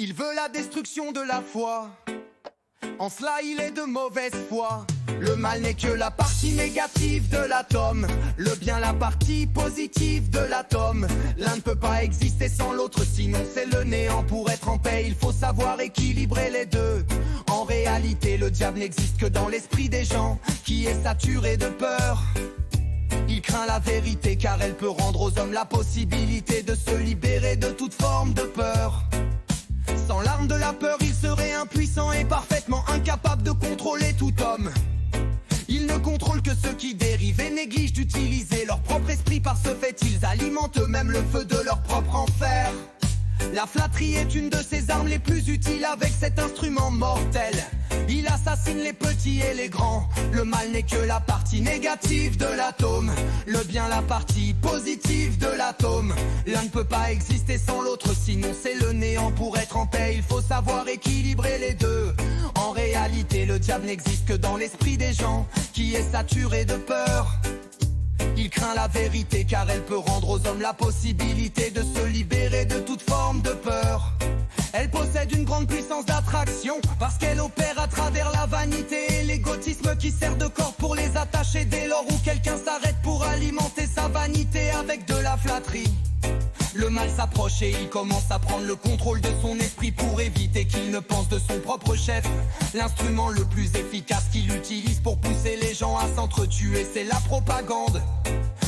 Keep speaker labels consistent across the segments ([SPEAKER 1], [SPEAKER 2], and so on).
[SPEAKER 1] Il veut la destruction de la foi. En cela il est de mauvaise foi. Le mal n'est que la partie négative de l'atome, le bien la partie positive de l'atome. L'un ne peut pas exister sans l'autre, sinon c'est le néant. Pour être en paix, il faut savoir équilibrer les deux. En réalité, le diable n'existe que dans l'esprit des gens, qui est saturé de peur. Il craint la vérité car elle peut rendre aux hommes la possibilité de se libérer de toute forme de peur. Sans l'arme de la peur, il serait impuissant et parfaitement incapable de contrôler tout homme. Ils ne contrôlent que ceux qui dérivent et négligent d'utiliser leur propre esprit. Par ce fait, ils alimentent eux-mêmes le feu de leur propre enfer. La flatterie est une de ses armes les plus utiles. Avec cet instrument mortel, il assassine les petits et les grands. Le mal n'est que la partie négative de l'atome, le bien la partie positive de l'atome. L'un ne peut pas exister sans l'autre, sinon c'est le néant. Pour être en paix, il faut savoir équilibrer les deux. En réalité, le diable n'existe que dans l'esprit des gens, qui est saturé de peur. Il craint la vérité car elle peut rendre aux hommes la possibilité de se libérer de toute forme de peur. Elle possède une grande puissance d'attraction parce qu'elle opère à travers la vanité et l'égotisme qui sert de corde pour les attacher. Dès lors où quelqu'un s'arrête pour alimenter sa vanité avec de la flatterie, le mal s'approche et il commence à prendre le contrôle de son esprit pour éviter qu'il ne pense de son propre chef. L'instrument le plus efficace qu'il utilise pour pousser les gens à s'entretuer, c'est la propagande.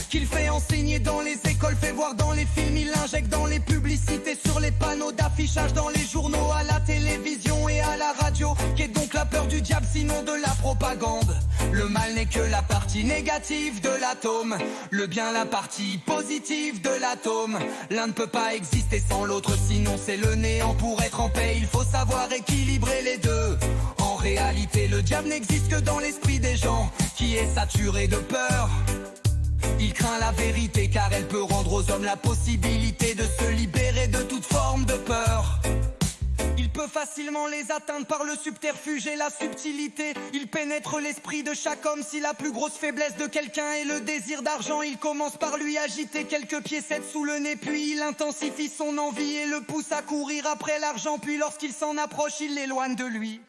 [SPEAKER 1] Qu'il fait enseigner dans les écoles, fait voir dans les films, il l'injecte dans les publicités, sur les panneaux d'affichage, dans les journaux, à la télévision et à la radio. Qu'est donc la peur du diable sinon de la propagande? Le mal n'est que la partie négative de l'atome, le bien la partie positive de l'atome. L'un ne peut pas exister sans l'autre, sinon c'est le néant. Pour être en paix, il faut savoir équilibrer les deux. En réalité, le diable n'existe que dans l'esprit des gens, qui est saturé de peur. Il craint la vérité car elle peut rendre aux hommes la possibilité de se libérer de toute forme de peur. Il peut facilement les atteindre par le subterfuge et la subtilité. Il pénètre l'esprit de chaque homme. Si la plus grosse faiblesse de quelqu'un est le désir d'argent, il commence par lui agiter quelques piécettes sous le nez, puis il intensifie son envie et le pousse à courir après l'argent. Puis lorsqu'il s'en approche, il l'éloigne de lui.